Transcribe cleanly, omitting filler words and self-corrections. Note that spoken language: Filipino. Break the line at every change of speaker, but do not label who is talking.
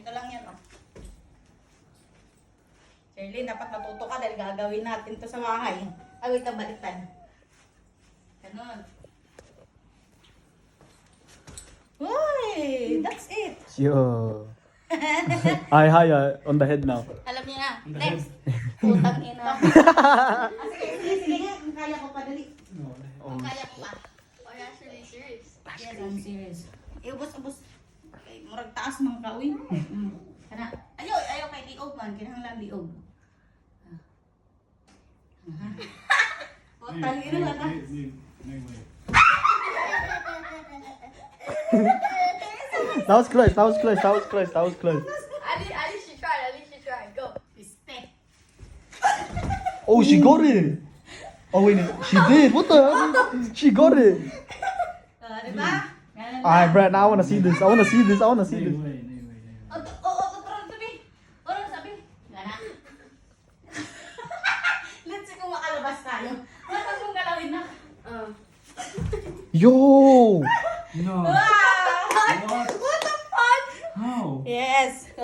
Ganito lang yan, oh. Shirley, dapat matuto ka dahil gagawin natin to sa bahay. Ay, wait, baliktad. Ganon. Uy, that's it.
Yo. Hi, on the head now.
Alam niya na. Next. Putang ina. Sige, sige nga. Kung kaya ko pa, dali. Kung kaya ko pa.
Are you actually serious?
Yes, I'm serious. Ubos-ubos. Okay, murag taas mga kawin. Kana. Ayaw kay liog man. Kinahanglan liog. Putang ina na ta.
That was close. That was close. That was close. That was close.
At least you tried. At least you tried. Go.
Respect.
Oh, she got it. Oh wait, she did. What the hell? She got it.
Diba? Ganun
Alright,
ba?
Brad. Now I wanna see this. I wanna see this. I wanna see this.
Turun sabi. Turun sabi. Gana. Let's see kung makalabas tayo. Wala mong galawin na.
Yo.
No.
Wow!
What?
What the fuck?
How?
Yes.